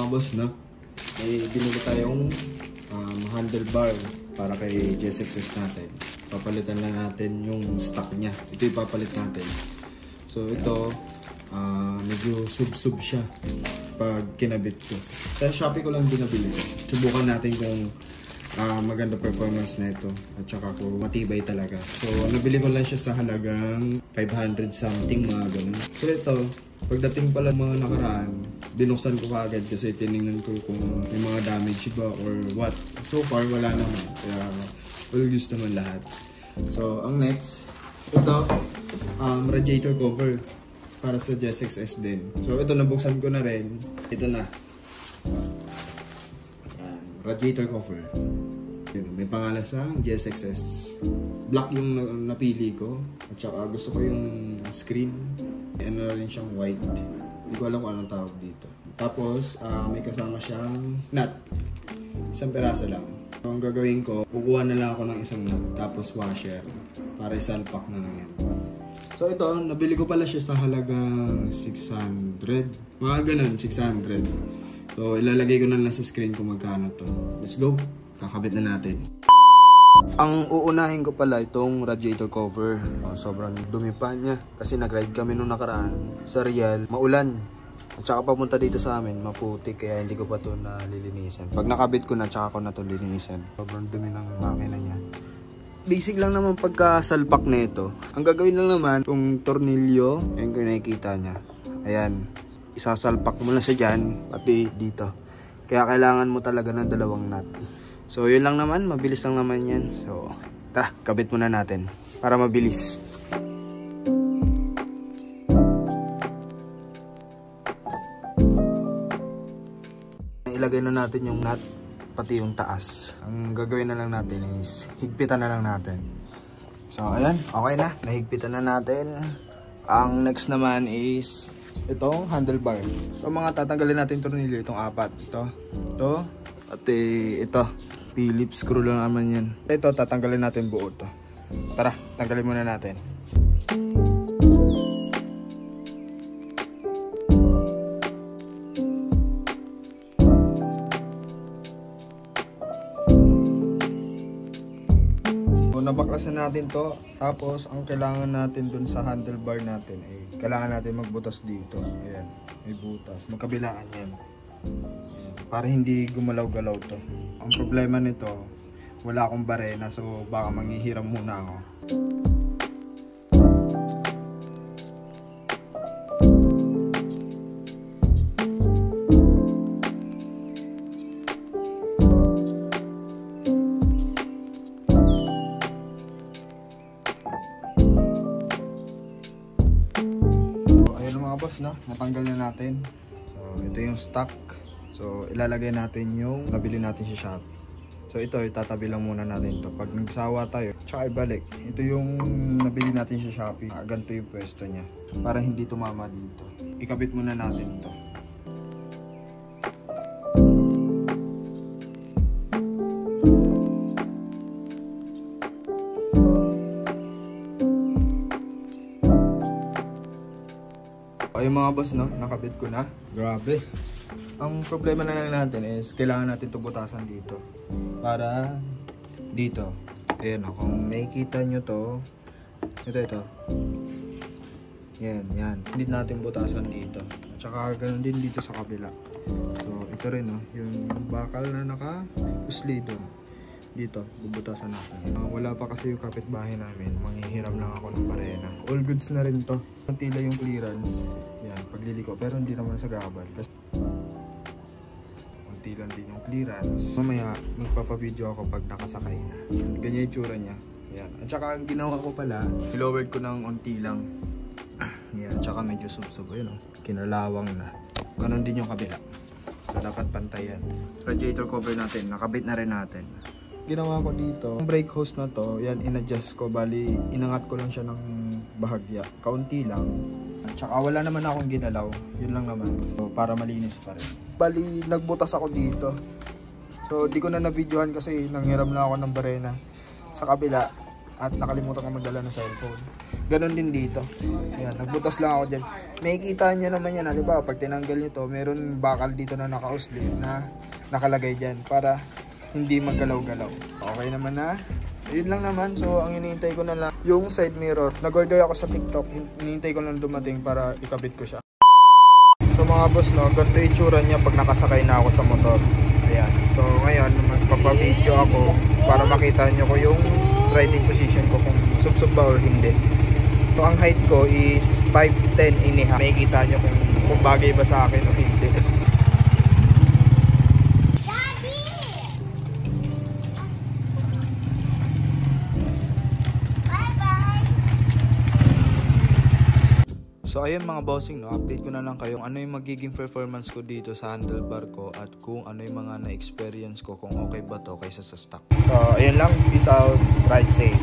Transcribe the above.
boss, no? May binili tayong handlebar para kay GSX-S natin. Papalitan lang natin yung stock niya. Ito yung papalit natin. So ito, medyo sub-sub siya pag kinabit ko. Sa Shopee ko lang binabili ko. Subukan natin kung maganda performance na ito at saka kung matibay talaga. So nabili ko lang siya sa halagang 500 something, mga ganun. So ito, pagdating pala mga nakaraan, binuksan ko kaagad kasi tinignan ko kung may mga damage ba or what. So far wala naman, kaya all goods naman lahat. So ang next, ito, radiator cover para sa GSX-S din. So ito, nabuksan ko na rin. Ito na, radiator cover. May pangalan sa GSX-S. Black yung napili ko. At saka gusto ko yung screen. Ano rin siyang white. Hindi ko alam kung anong tawag dito. Tapos may kasama siyang nut. Isang peraso lang. So, ang gagawin ko, kukuha na lang ako ng isang nut. Tapos washer. Para isalpak na lang yan. So ito, nabili ko pala siya sa halagang 600. Mga ganun, 600. So ilalagay ko na lang sa screen kung magkano to. Let's go! Kakabit na natin. Ang uunahin ko pala itong radiator cover. Sobrang dumi pa niya. Kasi nag-ride kami nung nakaraan sa Real. Maulan. At saka papunta dito sa amin, maputik. Kaya hindi ko pa ito nalilinisan. Pag nakabit ko na, tsaka ko na ito lilinisan. Sobrang dumi ng makina niya. Basic lang naman pagkasalpak na ito. Ang gagawin lang naman, itong tornilyo. Ayan kung nakikita niya. Ayan. Isasalpak mo lang siya dyan. Pati dito. Kaya kailangan mo talaga ng dalawang nut. So yun lang naman, mabilis lang naman yan. So tara, kabit muna natin para mabilis. Ilagay na natin yung nut, pati yung taas. Ang gagawin na lang natin is higpitan na lang natin. So ayan, okay na, nahigpitan na natin. Ang next naman is itong handlebar. So mga tatanggalin natin tornilyo, itong apat. Ito, pati ito. Phillips screw lang naman yan. Ito, tatanggalin natin buo to. Tara, tanggalin muna natin. So, nabaklasan natin to. Tapos, ang kailangan natin dun sa handlebar natin ay kailangan natin magbutas dito. Ayan, may butas. Magkabilaan yan. Para hindi gumalaw-galaw to. Ang problema nito, wala akong barena, so baka manghihiram muna ako. So, ayun mga boss, no? Natanggal na natin. So ito yung stock. So, ilalagay natin yung nabili natin sa Shopee. So, ito, itatabi lang muna natin ito. Pag nagsawa tayo, tsaka ibalik. Ito yung nabili natin sa Shopee. Ganito yung pwesto niya. Para hindi tumama dito. Ikabit muna natin ito. Ayun mga boss, no? Nakabit ko na. Grabe. Ang problema na lang natin is kailangan natin ito butasan dito para dito. Ayan, kung nakikita nyo to, ito yan. Hindi natin butasan dito at saka ganoon din dito sa kabila. So ito rin, yung bakal na naka-usli doon, dito bubutasan natin. Wala pa kasi yung kapitbahay namin, manghihiram lang ako ng barena. All goods na rin to. Tila yung clearance yan pagliliko, pero hindi naman sa gabal kasi lang din yung clearance. Mamaya magpapa-video ako pag nakasakay na. Ganyan yung tsura niya. Yan. At saka ang ginawa ko pala, lowered ko ng unti lang. Yan. At saka medyo sub-sub. Ayun, kinalawang na. Ganon din yung kabila. So dapat pantay yan. Radiator cover natin, nakabit na rin natin. Ginawa ko dito, ang brake hose na to, yan in-adjust ko. Bali, inangat ko lang siya ng bahagya. Kaunti lang. At saka wala naman akong ginalaw. Yun lang naman. So, para malinis pa rin. Bali, nagbutas ako dito. So, di ko na na-videohan kasi nanghiram na ako ng barena. Sa kabila, at nakalimutan ko magdala ng cellphone. Ganon din dito. Ayan, nagbutas lang ako dyan. Makikita nyo naman yan, halimbawa pag tinanggal nyo to, meron bakal dito na naka-uslit na nakalagay dyan para hindi maggalaw-galaw. Okay naman na. Yun lang naman. So ang hinihintay ko na lang yung side mirror. Nag-order ako sa TikTok. Hinihintay ko lang dumating para ikabit ko siya. So mga boss, no, ganito yung itsura niya pag nakasakay na ako sa motor. Ayan. So ngayon, magpapa-video ako para makita nyo ko yung riding position ko kung sub-sub ba or hindi. So ang height ko is 5'10" iniha. Makikita nyo kung bagay ba sa akin o hindi. So ayun mga bossing, no, update ko na lang kayo ano yung magiging performance ko dito sa handlebar ko at kung ano yung mga na-experience ko, kung okay ba to kaysa sa stock. So ayun lang, peace out, ride safe.